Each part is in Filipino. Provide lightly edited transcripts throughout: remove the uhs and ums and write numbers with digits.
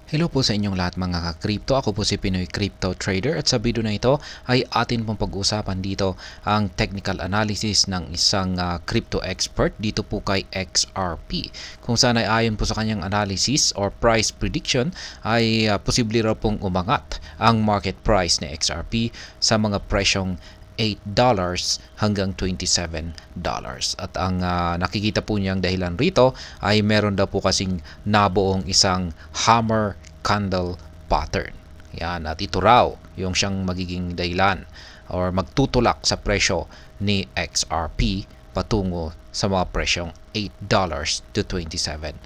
Hello po sa inyong lahat mga ka-crypto. Ako po si Pinoy Crypto Trader at sa video na ito ay atin pong pag-uusapan dito ang technical analysis ng isang crypto expert dito po kay XRP. Kung saan ay ayon po sa kanyang analysis or price prediction ay posible raw pong umangat ang market price ni XRP sa mga presyong $8 hanggang $27. At ang nakikita po niyang dahilan rito ay meron daw po kasing nabuong isang hammer candle pattern. Yan, at ito raw yung siyang magiging dahilan or magtutulak sa presyo ni XRP patungo sa mga presyong $8 to $27.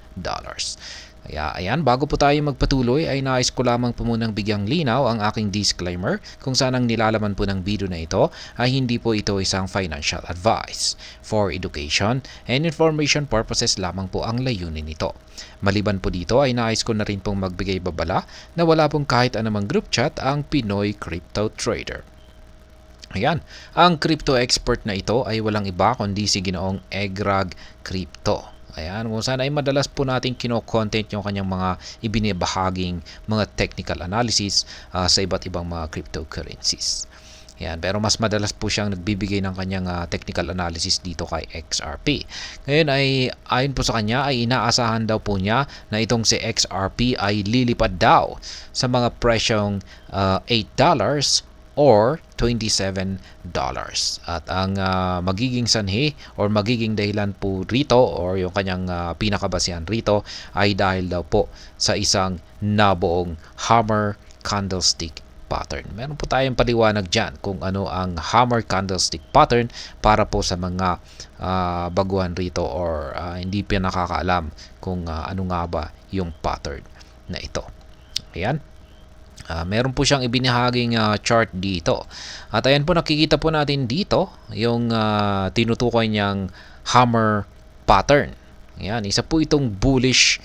Kaya ayan, bago po tayo magpatuloy ay nais ko lamang po munang bigyang linaw ang aking disclaimer kung saan ang nilalaman po ng video na ito ay hindi po ito isang financial advice. For education and information purposes lamang po ang layunin nito. Maliban po dito ay nais ko na rin pong magbigay babala na wala pong kahit anumang group chat ang Pinoy Crypto Trader. Ayan, ang crypto expert na ito ay walang iba kundi si Ginoong Egrag Crypto. Ayan, kung saan ay madalas po natin kino-content yung kanyang mga ibinibahaging mga technical analysis sa iba't ibang mga cryptocurrencies. Ayan, pero mas madalas po siyang nagbibigay ng kanyang technical analysis dito kay XRP. Ngayon ay ayon po sa kanya ay inaasahan daw po niya na itong si XRP ay lilipad daw sa mga presyong $8 or $27. At ang magiging sanhi or magiging dahilan po rito or yung kanyang pinakabasihan rito ay dahil daw po sa isang nabuong hammer candlestick pattern. Meron po tayong paliwanag dyan kung ano ang hammer candlestick pattern para po sa mga baguhan rito or hindi pa nakakaalam kung ano nga ba yung pattern na ito. Ayan. Meron po siyang ibinahaging chart dito. At ayan po, nakikita po natin dito yung tinutukoy niyang hammer pattern. Ayan, isa po itong bullish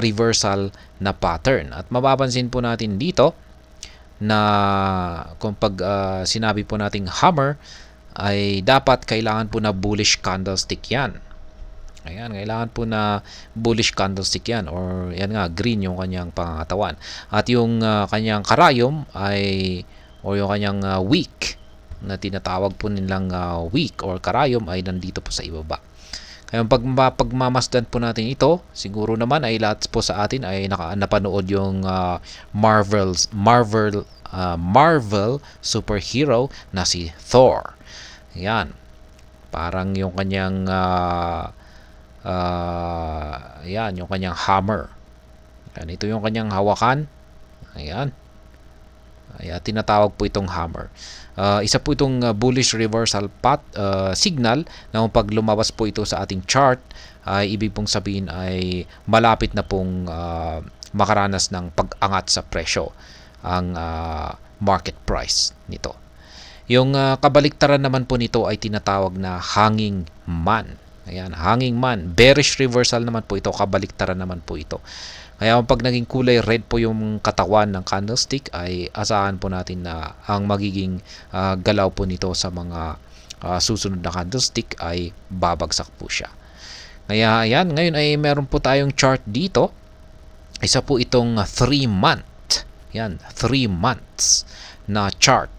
reversal na pattern. At mapapansin po natin dito na kung pag sinabi po nating hammer ay dapat kailangan po na bullish candlestick yan. Ayan, kailangan po na bullish candlestick yan or yan nga, green yung kanyang pangangatawan. At yung kanyang karayom ay o yung kanyang wick na tinatawag po nilang wick or karayom ay nandito po sa ibaba. Kaya pagmamasdan po natin ito, siguro naman ay lahat po sa atin ay napanood yung Marvel superhero na si Thor. Ayan, parang yung kanyang ayan, yung kanyang hammer. Ayan, ito yung kanyang hawakan. Ayan. Ayan, tinatawag po itong hammer. Isa po itong bullish reversal signal na kung pag lumabas po ito sa ating chart, ay ibig pong sabihin ay malapit na pong makaranas ng pag-angat sa presyo ang market price nito. Yung kabaliktaran naman po nito ay tinatawag na hanging man. Ayan, hanging man. Bearish reversal naman po ito. Kabaliktaran naman po ito. Kaya pag naging kulay red po yung katawan ng candlestick ay asahan po natin na ang magiging galaw po nito sa mga susunod na candlestick ay babagsak po siya. Kaya ayan, ngayon ay meron po tayong chart dito. Isa po itong 3 month. Yan, 3 months na chart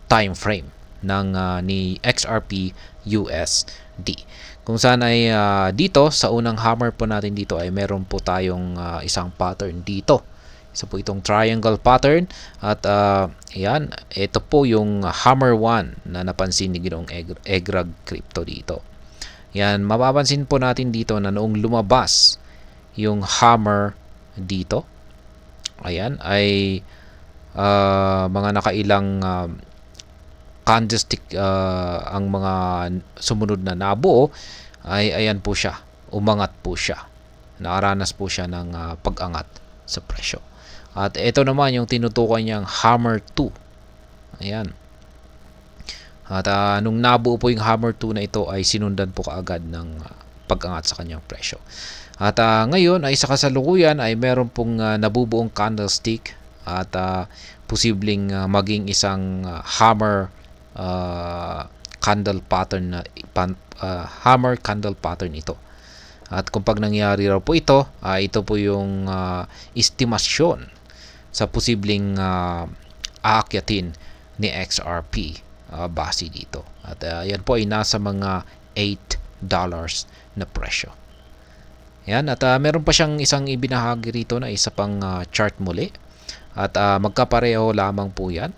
time frame ng ni XRP USD. Kung saan ay dito sa unang hammer po natin dito ay meron po tayong isang pattern dito. Isa po itong triangle pattern at ayan, ito po yung hammer 1 na napansin ni Ginoong Egrag Crypto dito. Yan, mapapansin po natin dito na noong lumabas yung hammer dito, ayan, ay mga nakailang candlestick ang mga sumunod na nabuo ay ayan po siya, umangat po siya, nakaranas po siya ng pag-angat sa presyo. At ito naman yung tinutukoy niyang hammer 2. Ayan. At nung nabuo po yung hammer 2 na ito ay sinundan po kaagad ng pag-angat sa kanyang presyo. At ngayon ay sa kasalukuyan ay meron pong nabubuong candlestick at posibleng maging isang hammer candle pattern na hammer candle pattern ito. At kung pag nangyari raw po ito, ito po yung estimasyon sa posibleng aakyatin ni XRP base dito. At yan po ay nasa mga $8 na presyo. Yan, at meron pa siyang isang ibinahagi rito na isa pang chart muli. At magkapareho lamang po yan.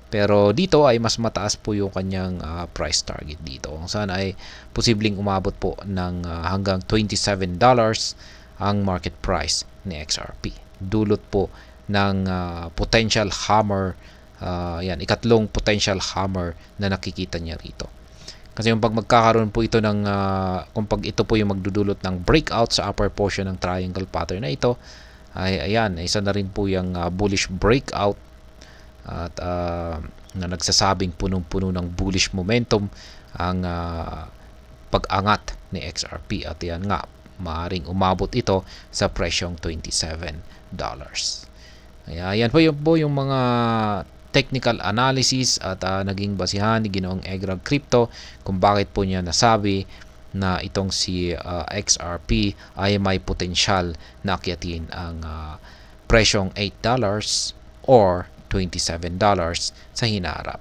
Pero dito ay mas mataas po yung kanyang price target dito. Kung saan ay posibleng umabot po ng hanggang $27 ang market price ni XRP. Dulot po ng potential hammer, yan, ikatlong potential hammer na nakikita niya rito. Kasi yung pag magkakaroon po ito ng, kung pag ito po yung magdudulot ng breakout sa upper portion ng triangle pattern na ito, ay ayan, isa na rin po yung bullish breakout at na nagsasabing punong-puno ng bullish momentum ang pag-angat ni XRP. At yan nga, maaaring umabot ito sa presyong $27. Kaya yan po yung mga technical analysis at naging basihan ni Ginoong Egrag Crypto kung bakit po niya nasabi na itong si XRP ay may potensyal na akyatin ang presyong $8 or $27 sa hinaharap.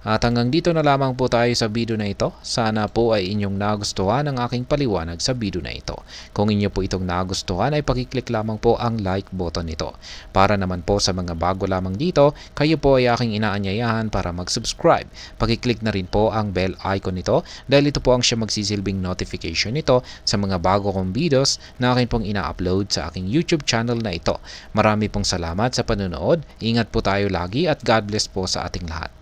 At hanggang dito na lamang po tayo sa video na ito. Sana po ay inyong nagustuhan ang aking paliwanag sa video na ito. Kung inyo po itong nagustuhan ay pakiclick lamang po ang like button nito. Para naman po sa mga bago lamang dito, kayo po ay aking inaanyayahan para mag-subscribe. Pakiclick na rin po ang bell icon nito dahil ito po ang siya magsisilbing notification nito sa mga bago kong videos na akin pong ina-upload sa aking YouTube channel na ito. Marami pong salamat sa panonood. Ingat po tayo lagi at God bless po sa ating lahat.